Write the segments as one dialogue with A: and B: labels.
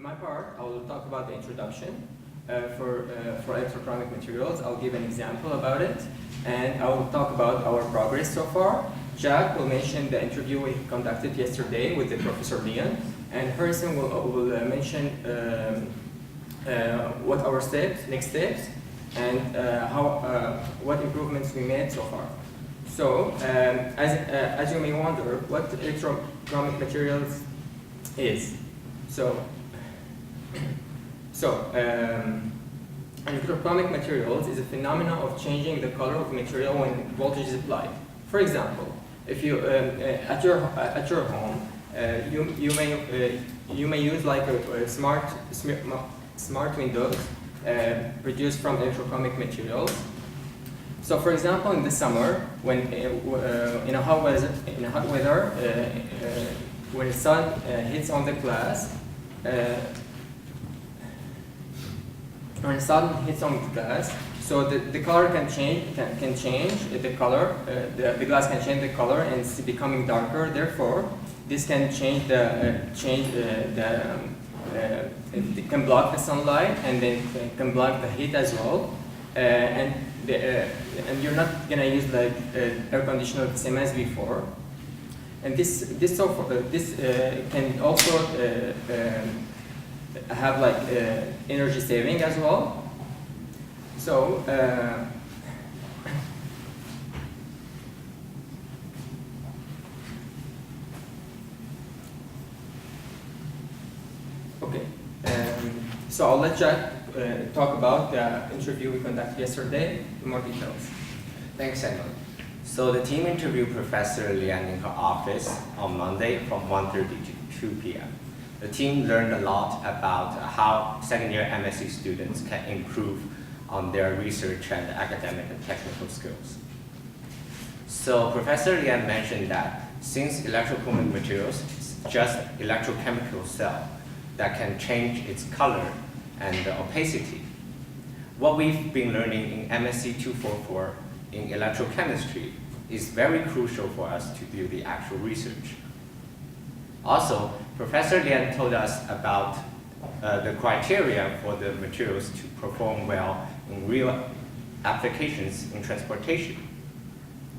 A: In my part, I will talk about the introduction for electrochromic materials. I'll give an example about it, and I will talk about our progress so far. Jack will mention the interview we conducted yesterday with the Professor Leon, and Harrison will mention what our next steps, and what improvements we made so far. So, as you may wonder, what electrochromic materials is. Electrochromic materials is a phenomenon of changing the color of material when voltage is applied. For example, if you at your home, you may use like a smart windows produced from electrochromic materials. So, for example, in the summer, when in a hot weather, when the sun hits on the glass, so the color can change. The color, the glass can change the color, and it's becoming darker. Therefore, this can change it can block the sunlight, and then can block the heat as well. And you're not gonna use like air conditioner the same as before. And this can also have like energy saving as well. So okay, so I'll let Jack talk about the interview we conducted yesterday in more details.
B: Thanks, Emma. So the team interviewed Professor Lian in her office on Monday from 1:30 to 2 p.m. The team learned a lot about how second-year MSc students can improve on their research and academic and technical skills. So Professor Lian mentioned that since electrochromic materials is just electrochemical cell that can change its color and opacity, what we've been learning in MSE244 in electrochemistry is very crucial for us to do the actual research. Also, Professor Lian told us about the criteria for the materials to perform well in real applications in transportation.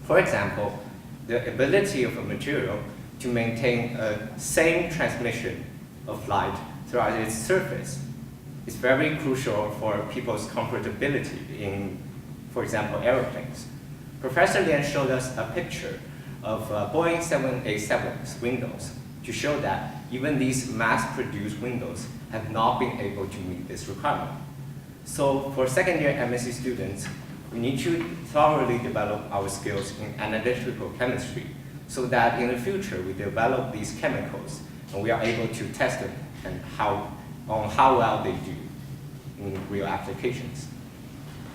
B: For example, the ability of a material to maintain a same transmission of light throughout its surface is very crucial for people's comfortability in, for example, airplanes. Professor Lian showed us a picture of Boeing 787's windows to show that even these mass-produced windows have not been able to meet this requirement. So for second-year MSc students, we need to thoroughly develop our skills in analytical chemistry so that in the future we develop these chemicals and we are able to test them and how well they do in real applications.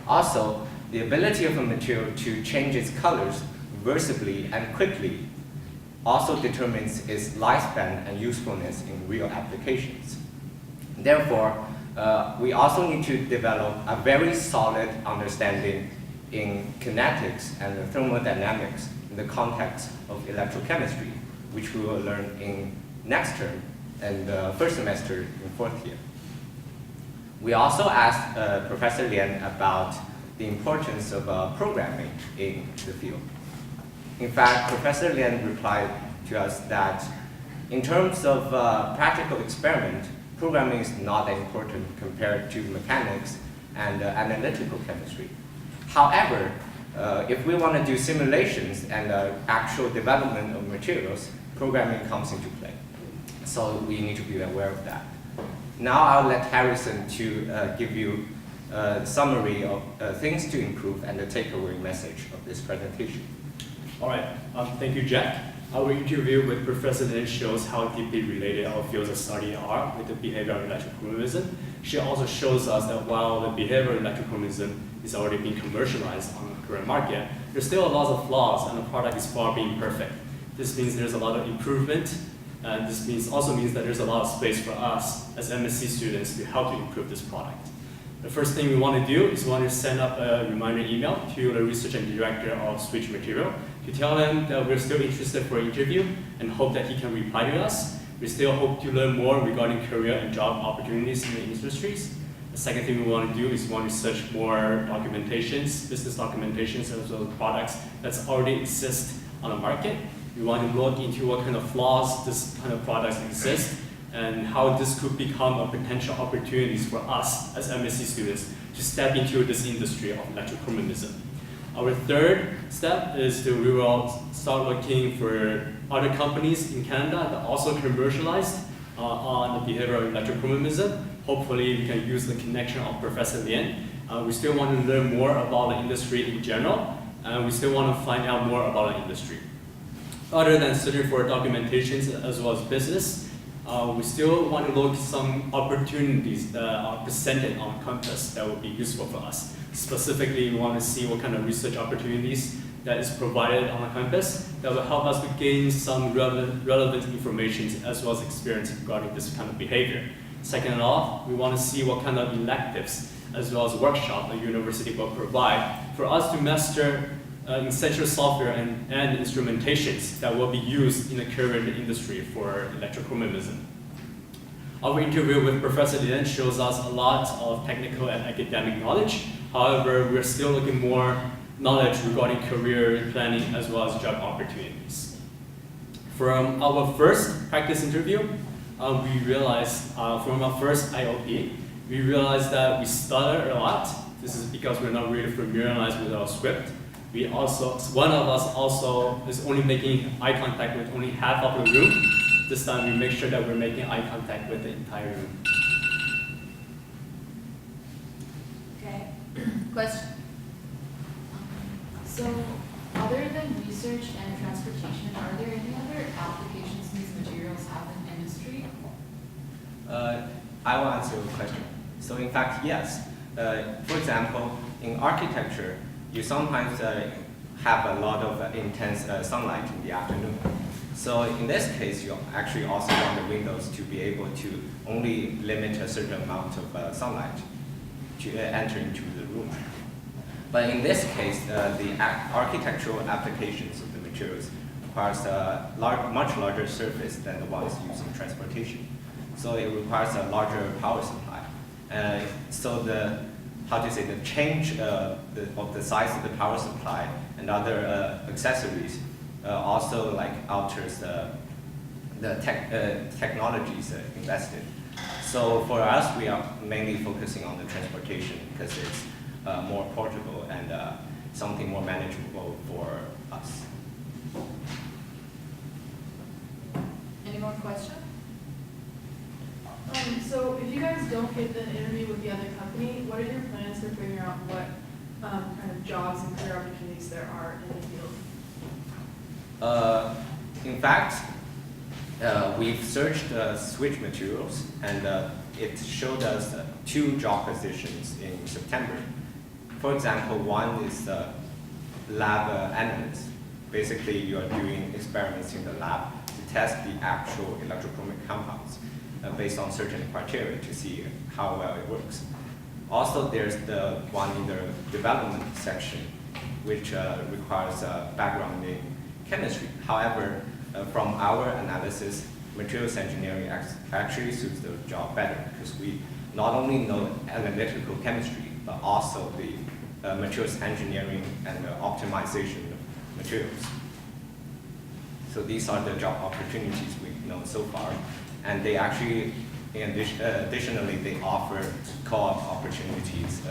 B: Also, the ability of a material to change its colors reversibly and quickly also determines its lifespan and usefulness in real applications. Therefore, we also need to develop a very solid understanding in kinetics and thermodynamics in the context of electrochemistry, which we will learn in next term and the first semester in fourth year. We also asked Professor Lian about the importance of programming in the field. In fact, Professor Lian replied to us that in terms of practical experiment, programming is not that important compared to mechanics and analytical chemistry. However, if we want to do simulations and actual development of materials, programming comes into play. So we need to be aware of that. Now I'll let Harrison to give you a summary of things to improve and the takeaway message of this presentation.
C: All right, thank you, Jack. Our interview with Professor Lin shows how deeply related our fields of study are with the behavior of electrochromism. She also shows us that while the behavior of electrochromism is already being commercialized on the current market, there's still a lot of flaws and the product is far being perfect. This means there's a lot of improvement, and this also means that there's a lot of space for us as MSc students to help to improve this product. The first thing we want to do is we want to send up a reminder email to the researcher and director of Switch Material to tell them that we're still interested for an interview and hope that he can reply to us We still hope to learn more regarding career and job opportunities in the industries. The second thing we want to do is we want to search more documentations, business documentations, as well as products that already exist on the market. We want to look into what kind of flaws this kind of products exist and how this could become a potential opportunities for us as MSc students to step into this industry of electrochromism. Our third step is we will start looking for other companies in Canada that also commercialized on the behavioral electrochromism. Hopefully, we can use the connection of Professor Lian. We still want to learn more about the industry in general, and we still want to find out more about the industry. Other than searching for documentations as well as business, we still want to look at some opportunities that are presented on campus that will be useful for us. Specifically, we want to see what kind of research opportunities that is provided on the campus that will help us to gain some relevant information as well as experience regarding this kind of behavior. Second of all, we want to see what kind of electives as well as workshops the university will provide for us to master essential software and instrumentations that will be used in the current industry for electrochromism. Our interview with Professor Lian shows us a lot of technical and academic knowledge. However, we're still looking more knowledge regarding career planning as well as job opportunities. From our first practice interview, we realized from our first IOP, we realized that we stuttered a lot. This is because we're not really familiarized with our script. One of us also is only making eye contact with only half of the room. This time we make sure that we're making eye contact with the entire room.
D: Okay, question. So, other than research and transportation, are there any other applications these materials have in industry?
B: I will answer your question. So in fact, yes. For example, in architecture, you sometimes have a lot of intense sunlight in the afternoon. So in this case, you actually also want the windows to be able to only limit a certain amount of sunlight to enter into the room. But in this case, the architectural applications of the materials requires a much larger surface than the ones used in transportation. So it requires a larger power supply. So the change of the size of the power supply and other accessories also alters the technologies invested. So for us, we are mainly focusing on the transportation because it's more portable and something more manageable for us.
D: Any more questions?
E: So if you guys don't get the interview with the other company, what are your plans for figuring out what kind of jobs and career opportunities there are in the field?
B: In fact, we've searched switch materials and it showed us 2 job positions in September. For example, one is lab analyst. Basically, you are doing experiments in the lab to test the actual electrochromic compounds based on certain criteria to see how well it works. Also, there's the one in the development section, which requires a background in chemistry. However, from our analysis, materials engineering actually suits the job better because we not only know analytical chemistry, but also the materials engineering and the optimization of materials. So these are the job opportunities we've known so far. And they actually, additionally, they offer co-op opportunities,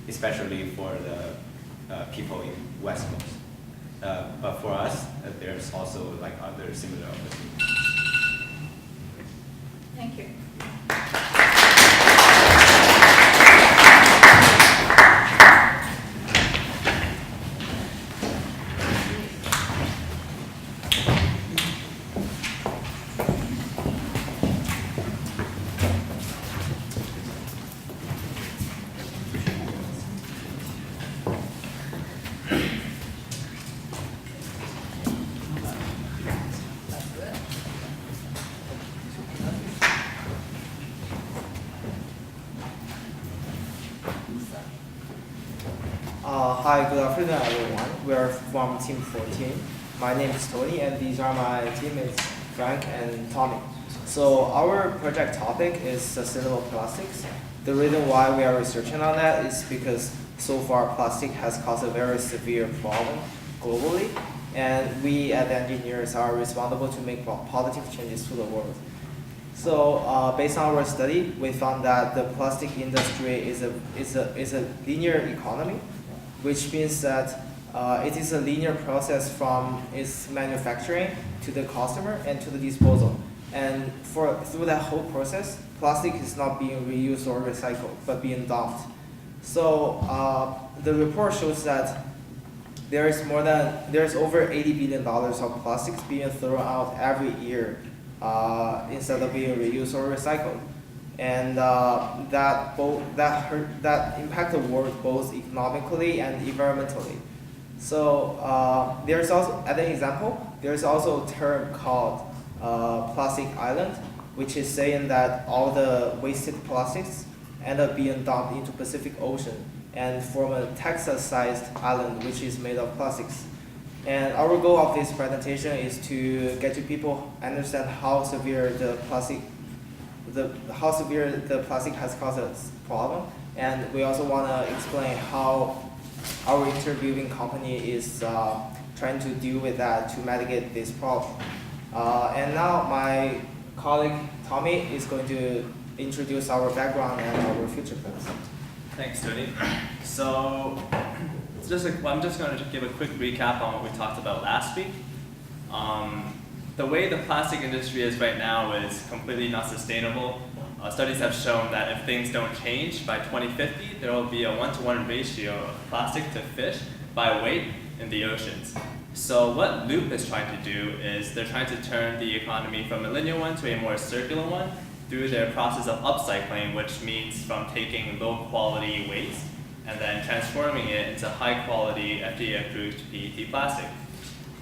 B: especially for the people in West Coast. But for us, there's also other similar opportunities.
D: Thank you.
F: Hi, good afternoon, everyone. We're from Team 14. My name is Tony, and these are my teammates, Frank and Tommy. So our project topic is sustainable plastics. The reason why we are researching on that is because so far plastic has caused a very severe problem globally, and we as engineers are responsible to make positive changes to the world. So based on our study, we found that the plastic industry is a linear economy, which means that it is a linear process from its manufacturing to the customer and to the disposal. And through that whole process, plastic is not being reused or recycled, but being dumped. So the report shows that there's over $80 billion of plastics being thrown out every year instead of being reused or recycled, and that impact the world both economically and environmentally. So there's also, as an example, there's also a term called plastic island, which is saying that all the wasted plastics end up being dumped into Pacific Ocean and form a Texas-sized island which is made of plastics. And our goal of this presentation is to get to people understand how severe the plastic has caused us problem, and we also want to explain how our interviewing company is trying to deal with that to mitigate this problem. And now my colleague Tommy is going to introduce our background and our future plans.
G: Thanks, Tony. So, I'm just going to give a quick recap on what we talked about last week. The way the plastic industry is right now is completely not sustainable. Studies have shown that if things don't change, by 2050, there will be a 1-to-1 ratio of plastic to fish by weight in the oceans. So what Loop is trying to do is they're trying to turn the economy from a linear one to a more circular one through their process of upcycling, which means from taking low quality waste and then transforming it into high quality FDA-approved PET plastic.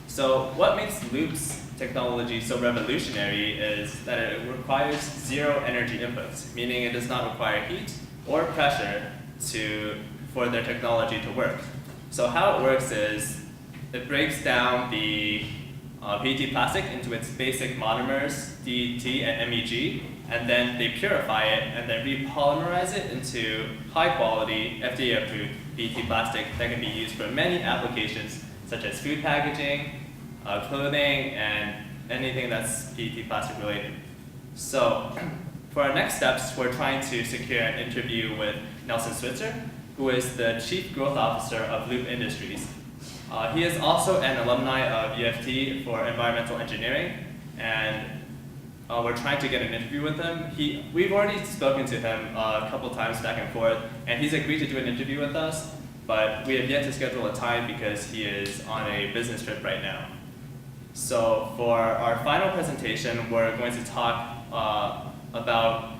G: So what makes Loop's technology so revolutionary is that it requires zero energy inputs, meaning it does not require heat or pressure for their technology to work. So how it works is it breaks down the PET plastic into its basic monomers, DET and MEG, and then they purify it and then repolymerize it into high quality FDA-approved PET plastic that can be used for many applications such as food packaging, clothing, and anything that's PET plastic related. So for our next steps, we're trying to secure an interview with Nelson Switzer, who is the Chief Growth Officer of Loop Industries. He is also an alumni of UFT for environmental engineering, and we're trying to get an interview with him. We've already spoken to him a couple times back and forth, and he's agreed to do an interview with us, but we have yet to schedule a time because he is on a business trip right now. So for our final presentation, we're going to talk about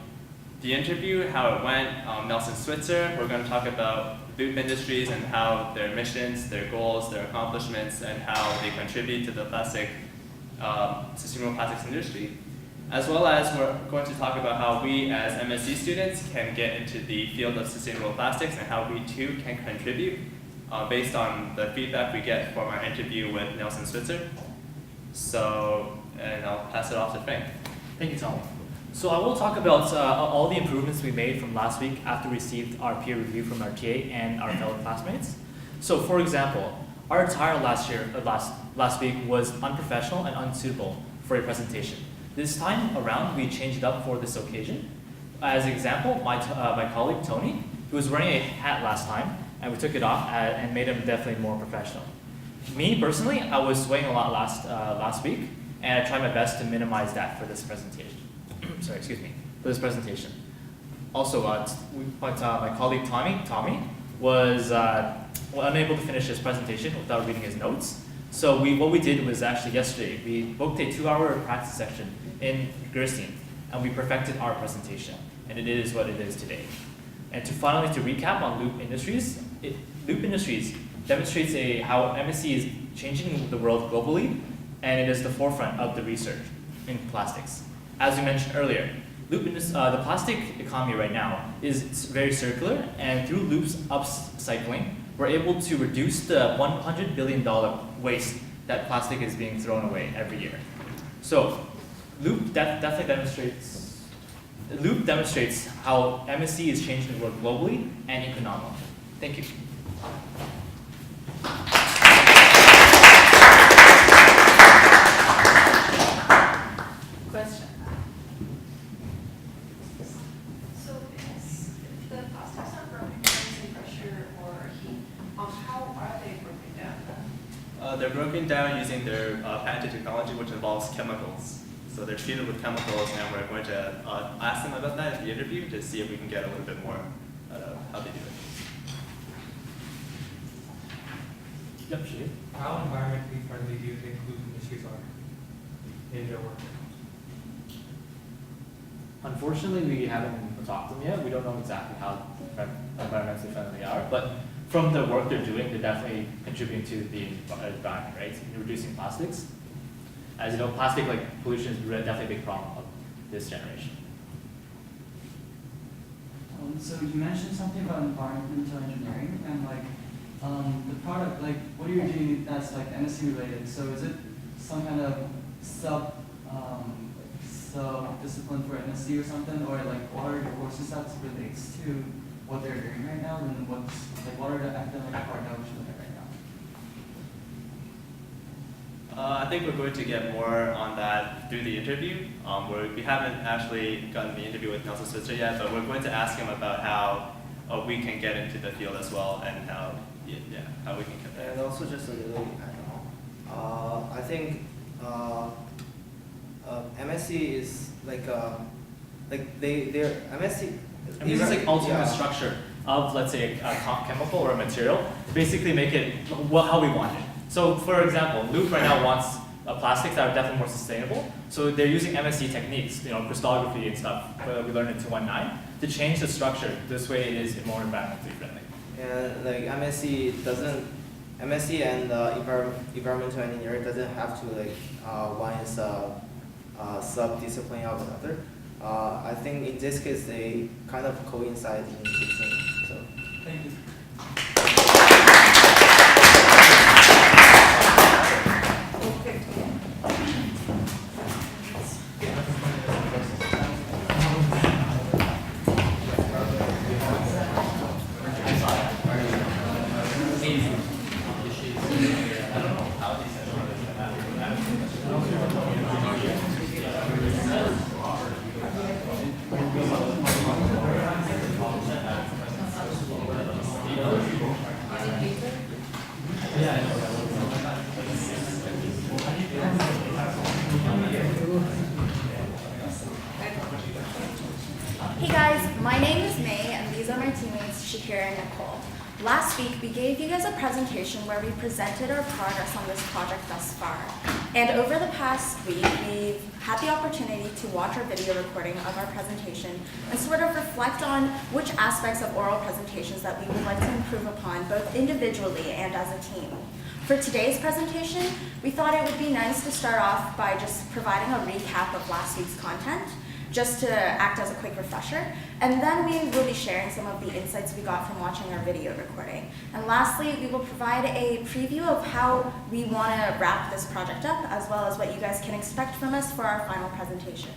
G: the interview, how it went, Nelson Switzer. We're going to talk about Loop Industries and how their missions, their goals, their accomplishments, and how they contribute to the sustainable plastics industry. As well as we're going to talk about how we as MSc students can get into the field of sustainable plastics and how we too can contribute based on the feedback we get from our interview with Nelson Switzer. So, and I'll pass it off to Frank.
H: Thank you, Tom. So I will talk about all the improvements we made from last week after we received our peer review from our TA and our fellow classmates. So for example, our attire last week was unprofessional and unsuitable for a presentation. This time around, we changed it up for this occasion. As an example, my colleague Tony, who was wearing a hat last time, and we took it off and made him definitely more professional. Me personally, I was sweating a lot last week, and I tried my best to minimize that for this presentation. For this presentation. Also, my colleague Tommy was unable to finish his presentation without reading his notes. So what we did was actually yesterday, we booked a 2-hour practice section in Gerstein, and we perfected our presentation, and it is what it is today. And to recap on Loop Industries, Loop Industries demonstrates how MSc is changing the world globally, and it is the forefront of the research in plastics. As we mentioned earlier, the plastic economy right now is very circular, and through Loop's upcycling, we're able to reduce the $100 billion waste that plastic is being thrown away every year. So Loop demonstrates how MSC is changing the world globally and economically. Thank you.
E: Question.
I: So if the plastics are broken down using pressure or heat, how are they broken down?
G: They're broken down using their patented technology, which involves chemicals. So they're treated with chemicals, and we're going to ask them about that in the interview to see if we can get a little bit more out of how they do it.
H: Yep, Shahid.
J: How environmentally friendly do you think loop industries are in their work?
H: Unfortunately, we haven't talked to them yet. We don't know exactly how environmentally friendly they are, but from the work they're doing, they're definitely contributing to the environment, right? Reducing plastics. As you know, plastic pollution is definitely a big problem of this generation.
K: So you mentioned something about environmental engineering and the product, what are you doing that's MSC related? So is it some kind of sub discipline for MSC or something, or what are the courses that relates to what they're doing right now, and what are the academic part that we should look at right now?
G: I think we're going to get more on that through the interview. We haven't actually gotten the interview with Nelson Switzer yet, but we're going to ask him about how we can get into the field as well, and how we can get there.
F: And also just a little add-on. I think MSC is they're MSC.
H: I mean, this is ultimate structure of, let's say, a chemical or a material to basically make it how we want it. So, for example, Loop right now wants plastics that are definitely more sustainable. So they're using MSC techniques, crystallography and stuff we learned in 219 to change the structure. This way, it is more environmentally friendly.
F: And MSC and environmental engineering doesn't have to one is sub-discipline of another. I think in this case they kind of coincide in between. So
K: Thank you.
L: Hey guys, my name is May and these are my teammates Shakira and Nicole. Last week we gave you guys a presentation where we presented our progress on this project thus far. And over the past week we've had the opportunity to watch our video recording of our presentation and sort of reflect on which aspects of oral presentations that we would like to improve upon both individually and as a team. For today's presentation, we thought it would be nice to start off by just providing a recap of last week's content, just to act as a quick refresher, and then we will be sharing some of the insights we got from watching our video recording. And lastly, we will provide a preview of how we want to wrap this project up, as well as what you guys can expect from us for our final presentation.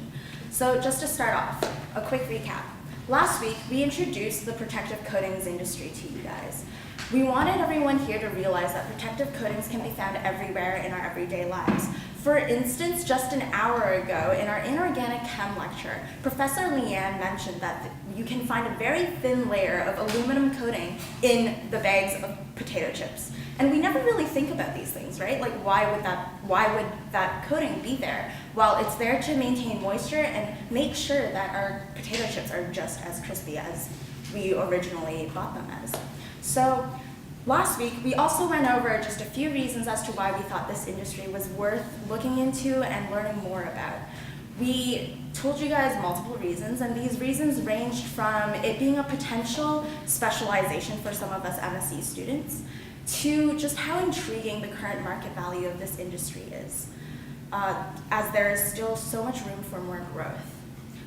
L: So just to start off, a quick recap. Last week, we introduced the protective coatings industry to you guys. We wanted everyone here to realize that protective coatings can be found everywhere in our everyday lives. For instance, just an hour ago in our inorganic chem lecture, Professor Leanne mentioned that you can find a very thin layer of aluminum coating in the bags of potato chips. And we never really think about these things, right? Like why would that coating be there? Well, it's there to maintain moisture and make sure that our potato chips are just as crispy as we originally bought them as. So last week, we also went over just a few reasons as to why we thought this industry was worth looking into and learning more about. We told you guys multiple reasons, and these reasons ranged from it being a potential specialization for some of us MSc students to just how intriguing the current market value of this industry is, as there is still so much room for more growth.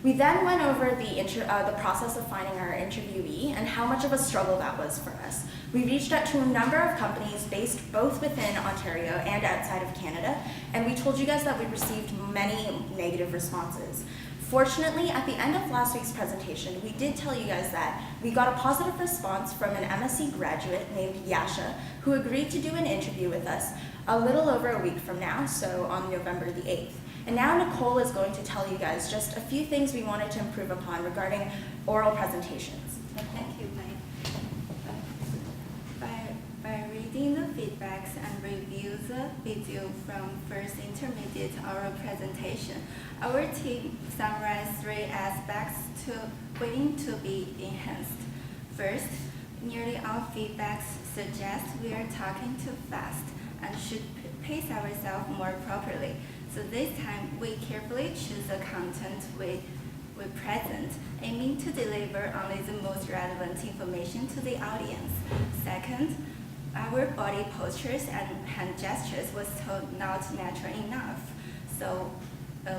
L: We then went over the process of finding our interviewee and how much of a struggle that was for us. We reached out to a number of companies based both within Ontario and outside of Canada, and we told you guys that we received many negative responses. Fortunately, at the end of last week's presentation, we did tell you guys that we got a positive response from an MSE graduate named Yasha, who agreed to do an interview with us a little over a week from now, so on November the 8th. And now Nicole is going to tell you guys just a few things we wanted to improve upon regarding oral presentations.
M: Thank you, May. By reading the feedbacks and review the video from first intermediate oral presentation, our team summarized 3 aspects waiting to be enhanced. First, nearly all feedbacks suggest we are talking too fast and should pace ourselves more properly. So this time, we carefully choose the content we present, aiming to deliver only the most relevant information to the audience. Second, our body postures and hand gestures was told not natural enough. So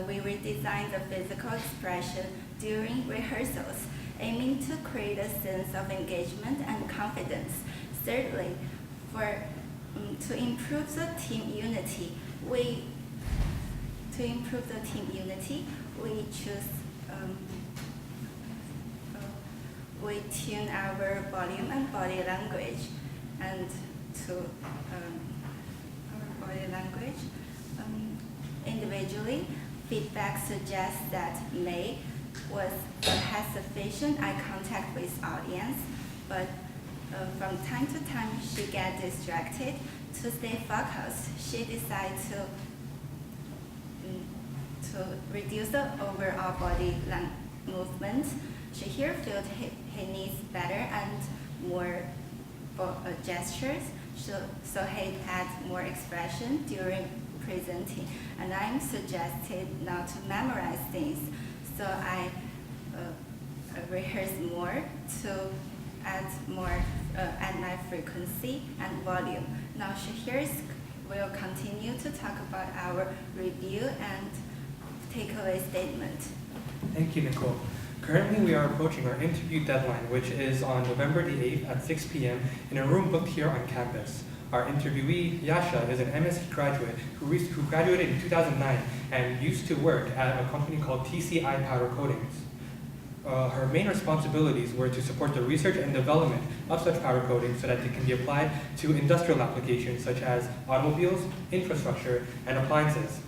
M: we redesigned the physical expression during rehearsals, aiming to create a sense of engagement and confidence. Thirdly, to improve the team unity, we tune our volume and body language, and our body language. Individually, feedback suggests that May has sufficient eye contact with audience, but from time to time she gets distracted. To stay focused, she decided to reduce the overall body movement. She here felt he needs better and more gestures, so he had more expression during presenting. And I'm suggested not to memorize things, so I rehearse more to add my frequency and volume. Now she will continue to talk about our review and takeaway statement.
J: Thank you, Nicole. Currently, we are approaching our interview deadline, which is on November the 8th at 6 p.m. in a room booked here on campus. Our interviewee, Yasha, is an MSc graduate who graduated in 2009 and used to work at a company called TCI Powder Coatings. Her main responsibilities were to support the research and development of such powder coatings so that they can be applied to industrial applications such as automobiles, infrastructure, and appliances.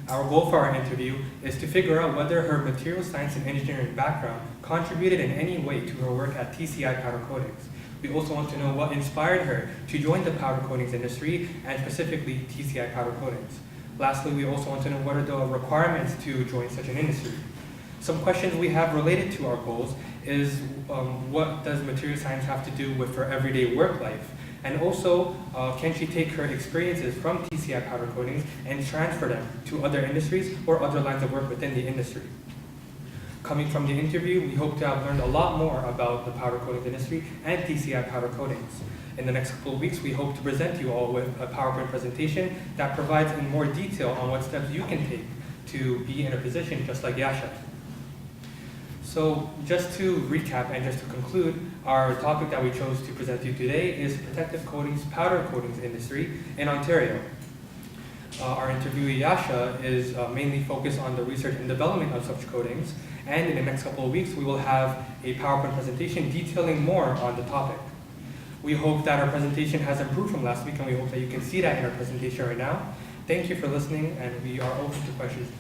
J: Our goal for our interview is to figure out whether her material science and engineering background contributed in any way to her work at TCI Powder Coatings. We also want to know what inspired her to join the powder coatings industry, and specifically TCI Powder Coatings. Lastly, we also want to know what are the requirements to join such an industry. Some questions we have related to our goals is what does material science have to do with her everyday work life? And also, can she take her experiences from TCI Powder Coatings and transfer them to other industries or other lines of work within the industry? Coming from the interview, we hope to have learned a lot more about the powder coatings industry and TCI Powder Coatings. In the next couple of weeks, we hope to present you all with a PowerPoint presentation that provides in more detail on what steps you can take to be in a position just like Yasha. So just to recap and just to conclude, our topic that we chose to present to you today is protective coatings, powder coatings industry in Ontario. Our interviewee Yasha is mainly focused on the research and development of such coatings, and in the next couple of weeks we will have a PowerPoint presentation detailing more on the topic. We hope that our presentation has improved from last week, and we hope that you can see that in our presentation right now. Thank you for listening, and we are open to questions.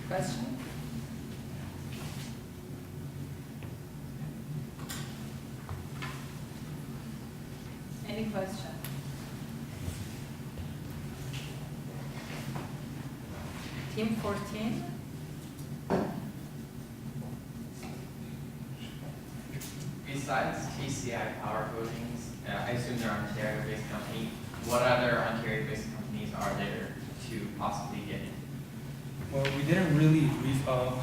D: Question? Any question? Team 14?
N: Besides TCI Power Coatings, I assume they're Ontario-based company. What other Ontario-based companies are there to possibly get in?
J: Well, we didn't really,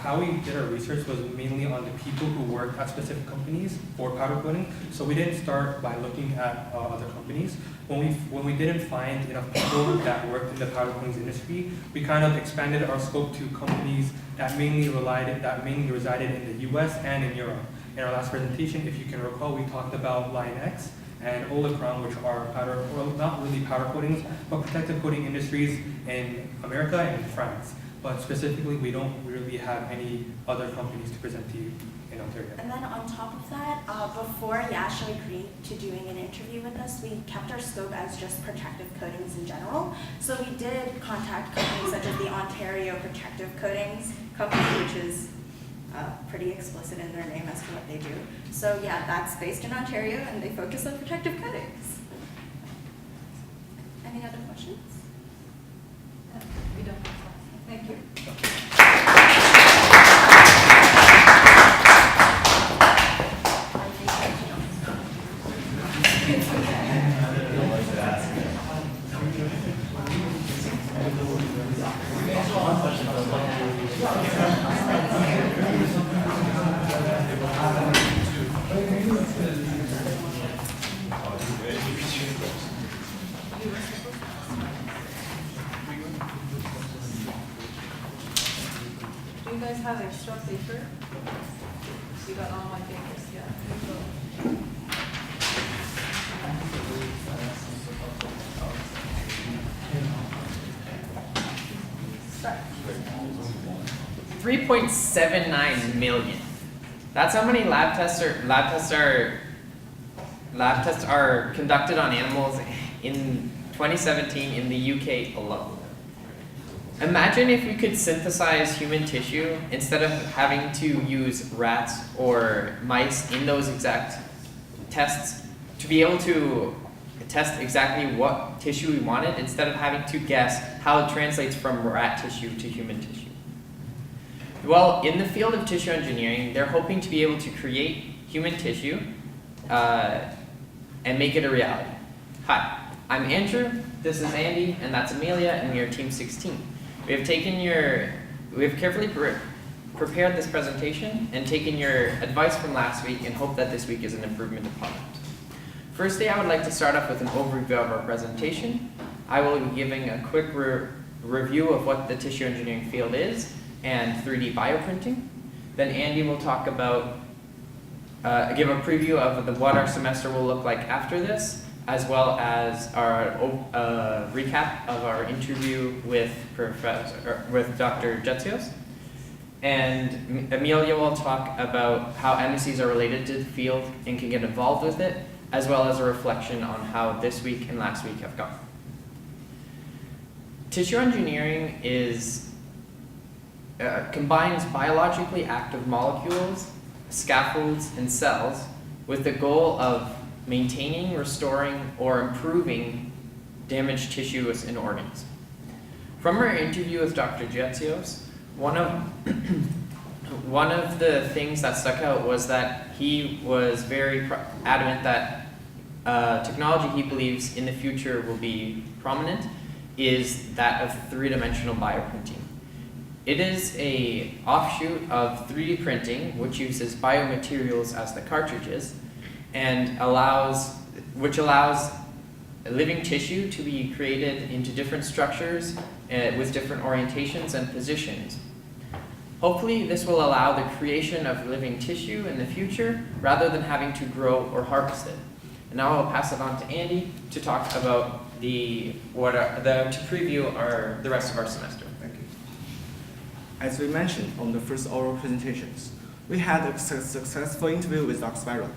J: how we did our research was mainly on the people who worked at specific companies for powder coating. So we didn't start by looking at other companies. When we didn't find enough people that worked in the powder coatings industry, we kind of expanded our scope to companies that mainly resided in the US and in Europe. In our last presentation, if you can recall, we talked about Line X and Olacron, which are powder, well, not really powder coatings, but protective coating industries in America and in France. But specifically, we don't really have any other companies to present to you in Ontario.
L: And then on top of that, before Yasha agreed to doing an interview with us, we kept our scope as just protective coatings in general. So we did contact companies such as the Ontario Protective Coatings Company, which is pretty explicit in their name as to what they do. So yeah, that's based in Ontario and they focus on protective coatings. Any other questions?
I: We don't have time. Thank you. Do you guys have extra paper? You got all my papers, yeah.
N: 3.79 million. That's how many lab tests are conducted on animals in 2017 in the UK alone. Imagine if we could synthesize human tissue instead of having to use rats or mice in those exact tests to be able to test exactly what tissue we wanted instead of having to guess how it translates from rat tissue to human tissue. Well, in the field of tissue engineering, they're hoping to be able to create human tissue and make it a reality. Hi, I'm Andrew, this is Andy, and that's Amelia, and we are Team 16. We have carefully prepared this presentation and taken your advice from last week and hope that this week is an improvement upon it. Firstly, I would like to start off with an overview of our presentation. I will be giving a quick review of what the tissue engineering field is and 3D bioprinting. Then Andy will talk about, give a preview of what our semester will look like after this, as well as our recap of our interview with Dr. Jetsios. And Amelia will talk about how MSEs are related to the field and can get involved with it, as well as a reflection on how this week and last week have gone. Tissue engineering combines biologically active molecules, scaffolds, and cells with the goal of maintaining, restoring, or improving damaged tissues and organs. From our interview with Dr. Jetsios, one of the things that stuck out was that he was very adamant that technology he believes in the future will be prominent is that of three-dimensional bioprinting. It is an offshoot of 3D printing, which uses biomaterials as the cartridges, and which allows living tissue to be created into different structures with different orientations and positions. Hopefully, this will allow the creation of living tissue in the future rather than having to grow or harvest it. And now I'll pass it on to Andy to talk about to preview the rest of our semester.
O: Thank you. As we mentioned on the first oral presentations, we had a successful interview with Dr. Spiral.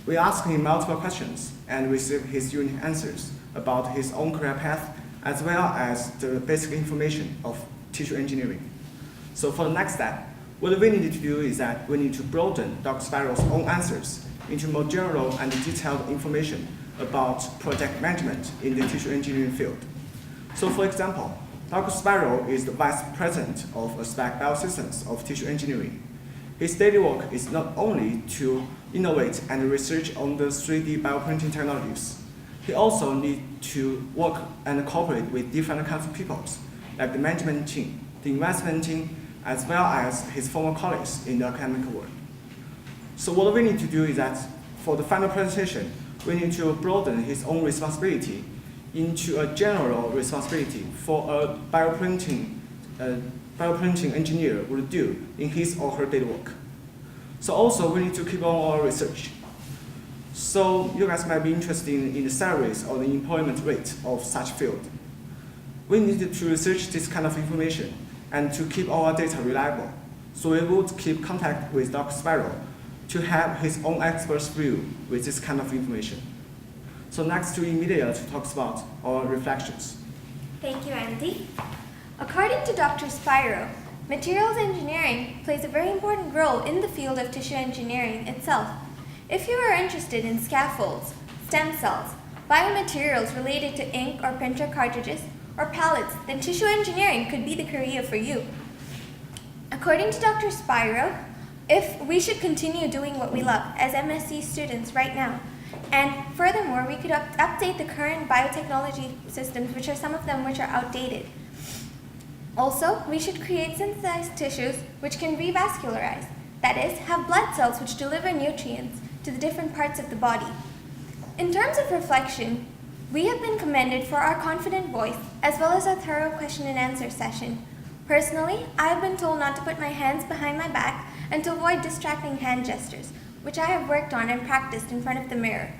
O: We asked him multiple questions and received his unique answers about his own career path, as well as the basic information of tissue engineering. So for the next step, what we need to do is that we need to broaden Dr. Spiral's own answers into more general and detailed information about project management in the tissue engineering field. So for example, Dr. Spiral is the Vice President of ASPEC Biosystems of Tissue Engineering. His daily work is not only to innovate and research on the 3D bioprinting technologies. He also needs to work and cooperate with different kinds of people like the management team, the investment team, as well as his former colleagues in the academic world. So what we need to do is that for the final presentation, we need to broaden his own responsibility into a general responsibility for a bioprinting engineer would do in his or her daily work. So also we need to keep on our research. So you guys might be interested in the salaries or the employment rate of such field. We need to research this kind of information and to keep our data reliable. So we would keep contact with Dr. Spiral to have his own expert's view with this kind of information. So next to Emilia to talk about our reflections.
P: Thank you, Andy. According to Dr. Spiro, materials engineering plays a very important role in the field of tissue engineering itself. If you are interested in scaffolds, stem cells, biomaterials related to ink or printer cartridges, or pallets, then tissue engineering could be the career for you. According to Dr. Spiro, if we should continue doing what we love as MSc students right now, and furthermore, we could update the current biotechnology systems, which are some of them which are outdated. Also, we should create synthesized tissues which can revascularize, that is, have blood cells which deliver nutrients to the different parts of the body. In terms of reflection, we have been commended for our confident voice as well as our thorough question and answer session. Personally, I have been told not to put my hands behind my back and to avoid distracting hand gestures, which I have worked on and practiced in front of the mirror.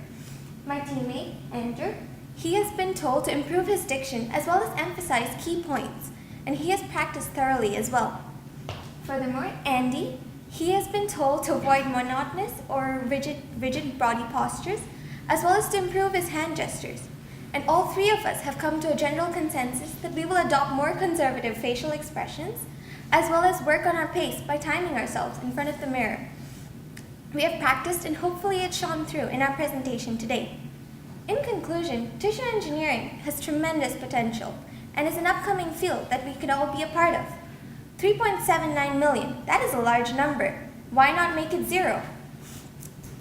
P: My teammate, Andrew, he has been told to improve his diction as well as emphasize key points, and he has practiced thoroughly as well. Furthermore, Andy, he has been told to avoid monotonous or rigid body postures, as well as to improve his hand gestures. And all three of us have come to a general consensus that we will adopt more conservative facial expressions, as well as work on our pace by timing ourselves in front of the mirror. We have practiced and hopefully it shone through in our presentation today. In conclusion, tissue engineering has tremendous potential and is an upcoming field that we could all be a part of. 3.79 million, that is a large number. Why not make it 0?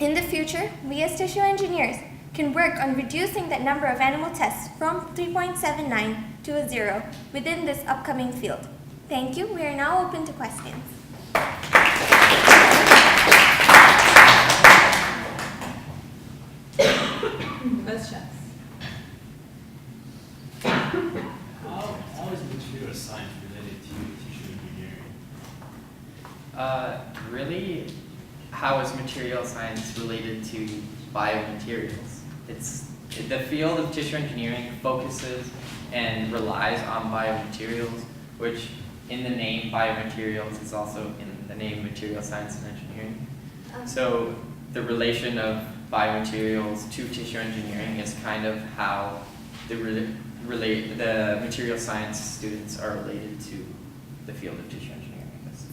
P: In the future, we as tissue engineers can work on reducing that number of animal tests from 3.79 to a 0 within this upcoming field. Thank you. We are now open to questions.
D: Let's check.
C: How is material science related to tissue engineering?
N: Really, how is material science related to biomaterials? The field of tissue engineering focuses and relies on biomaterials, which in the name biomaterials is also in the name material science and engineering. So the relation of biomaterials to tissue engineering is kind of how the material science students are related to the field of tissue engineering.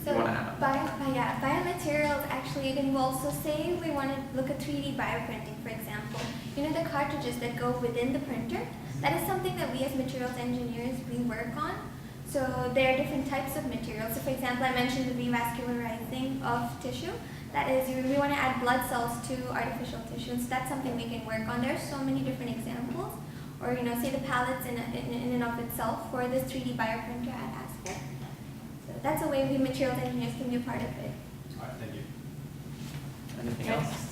P: So
N: you want to add?
P: biomaterials actually involves, so say we want to look at 3D bioprinting, for example. You know the cartridges that go within the printer? That is something that we as materials engineers, we work on. So there are different types of materials. So for example, I mentioned the revascularizing of tissue. That is, we want to add blood cells to artificial tissue. So that's something we can work on. There are so many different examples. Or say the pallets in and of itself for this 3D bioprinter aspect. So that's a way we materials engineers can be a part of it.
C: All right, thank you.
N: Anything else?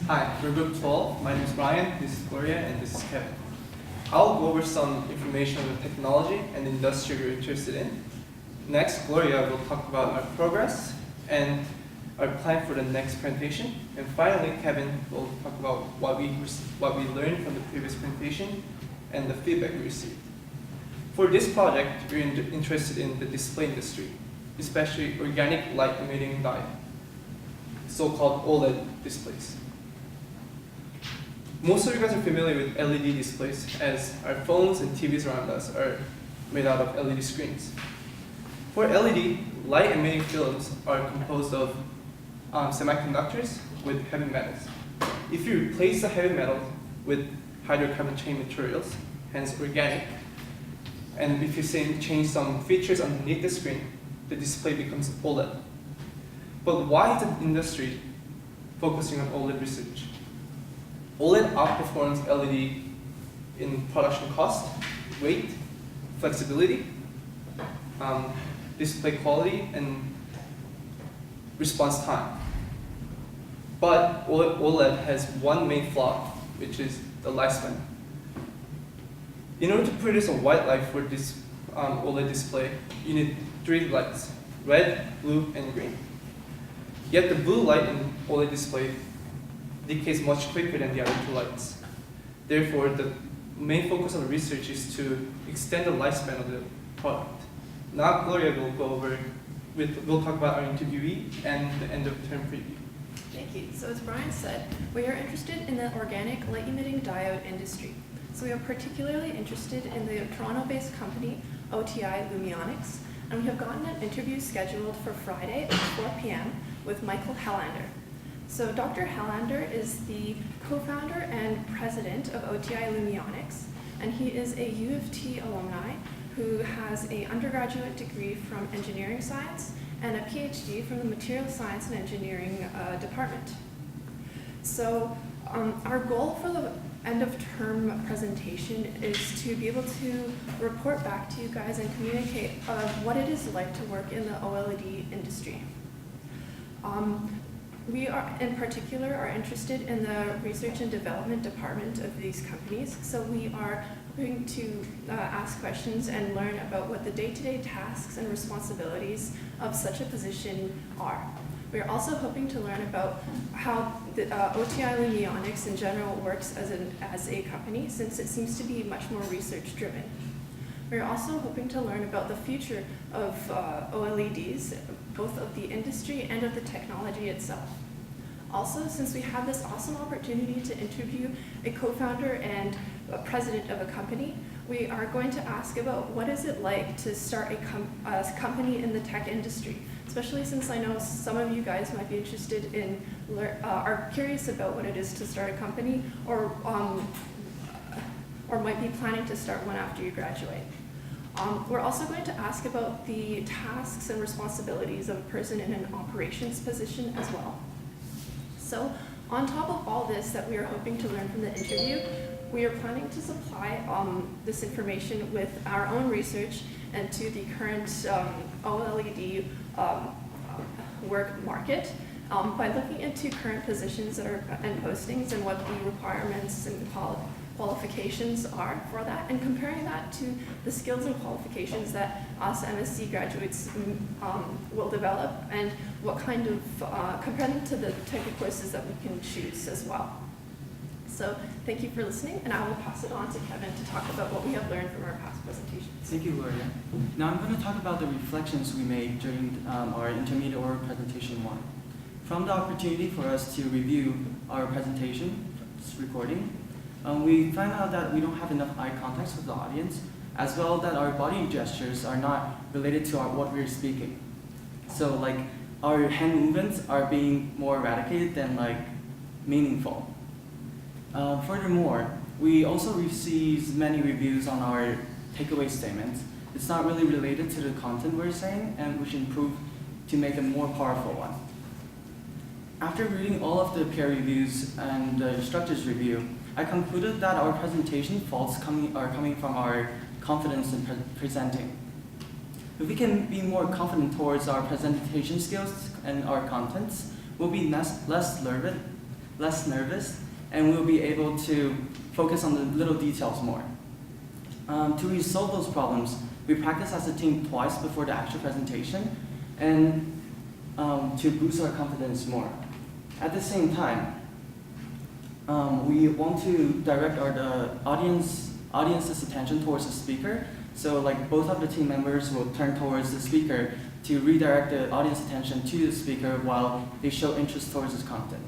Q: Hi, we're group 12. My name is Brian, this is Gloria, and this is Kevin. I'll go over some information on the technology and industry we're interested in. Next, Gloria will talk about our progress and our plan for the next presentation. And finally, Kevin will talk about what we learned from the previous presentation and the feedback we received. For this project, we're interested in the display industry, especially organic light emitting dye, so-called OLED displays. Most of you guys are familiar with LED displays, as our phones and TVs around us are made out of LED screens. For LED, light emitting films are composed of semiconductors with heavy metals. If you replace the heavy metal with hydrocarbon chain materials, hence organic, and if you change some features underneath the screen, the display becomes OLED. But why is the industry focusing on OLED research? OLED outperforms LED in production cost, weight, flexibility, display quality, and response time. But OLED has one main flaw, which is the lifespan. In order to produce a white light for this OLED display, you need 3 lights: red, blue, and green. Yet the blue light in OLED display decays much quicker than the other 2 lights. Therefore, the main focus of the research is to extend the lifespan of the product. Now Gloria will go over, we'll talk about our interviewee and the end of term preview.
R: Thank you. So as Brian said, we are interested in the organic light-emitting diode industry. So we are particularly interested in the Toronto-based company OTI Lumionics, and we have gotten an interview scheduled for Friday at 4 p.m. with Michael Hellander. So Dr. Hellander is the co-founder and president of OTI Lumionics, and he is a U of T alumni who has an undergraduate degree from engineering science and a PhD from the material science and engineering department. So our goal for the end of term presentation is to be able to report back to you guys and communicate what it is like to work in the OLED industry. We are, in particular, are interested in the research and development department of these companies. So we are going to ask questions and learn about what the day-to-day tasks and responsibilities of such a position are. We are also hoping to learn about how the OTI Lumionics in general works as a company, since it seems to be much more research-driven. We're also hoping to learn about the future of OLEDs, both of the industry and of the technology itself. Also, since we have this awesome opportunity to interview a co-founder and a president of a company, we are going to ask about what is it like to start a company in the tech industry, especially since I know some of you guys might be interested in, are curious about what it is to start a company, or might be planning to start one after you graduate. We're also going to ask about the tasks and responsibilities of a person in an operations position as well. So on top of all this that we are hoping to learn from the interview, we are planning to supply this information with our own research and to the current OLED work market by looking into current positions that are and postings and what the requirements and qualifications are for that, and comparing that to the skills and qualifications that us MSc graduates will develop, and what kind of, compare them to the type of courses that we can choose as well. So thank you for listening, and I will pass it on to Kevin to talk about what we have learned from our past presentations.
K: Thank you, Gloria. Now I'm going to talk about the reflections we made during our intermediate oral presentation 1. From the opportunity for us to review our presentation recording, we find out that we don't have enough eye contact with the audience, as well that our body gestures are not related to what we're speaking. So like our hand movements are being more eradicated than like meaningful. Furthermore, we also received many reviews on our takeaway statements. It's not really related to the content we're saying, and we should improve to make a more powerful one. After reading all of the peer reviews and the instructor's review, I concluded that our presentation faults are coming from our confidence in presenting. If we can be more confident towards our presentation skills and our contents, we'll be less nervous, and we'll be able to focus on the little details more. To resolve those problems, we practice as a team twice before the actual presentation, and to boost our confidence more. At the same time, we want to direct the audience's attention towards the speaker. So like both of the team members will turn towards the speaker to redirect the audience attention to the speaker while they show interest towards his content.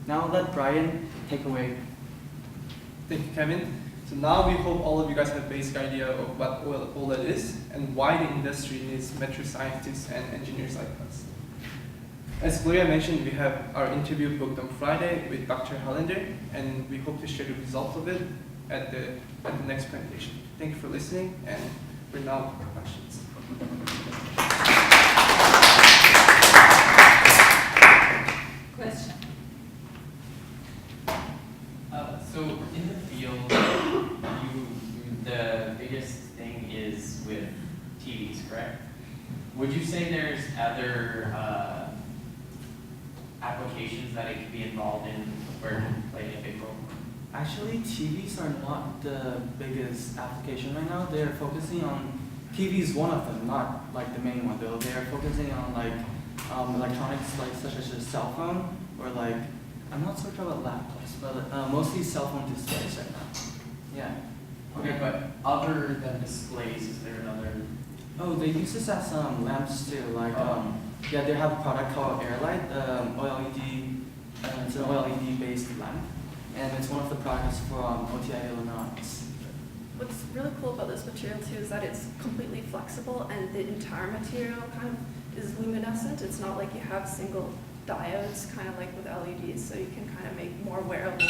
K: Now let Brian take away.
Q: Thank you, Kevin. So now we hope all of you guys have a basic idea of what OLED is and why the industry needs material scientists and engineers like us. As Gloria mentioned, we have our interview booked on Friday with Dr. Hollander, and we hope to share the results of it at the next presentation. Thank you for listening, and we're now for questions.
S: Question. So in the field, the biggest thing is with TVs, correct? Would you say there's other applications that it could be involved in where it can play a big role?
K: Actually, TVs are not the biggest application right now. They're focusing on, TV is one of them, not like the main one though. They're focusing on like electronics like such as a cell phone or like, I'm not so sure about laptops, but mostly cell phone displays right now. Yeah.
S: Okay, but other than displays, is there another?
K: Oh, they use this as lamps too. Like, yeah, they have a product called Airlight, OLED. It's an OLED based lamp, and it's one of the products from OTI Illinois.
R: What's really cool about this material too is that it's completely flexible and the entire material kind of is luminescent. It's not like you have single diodes, kind of like with LEDs, so you can kind of make more wearable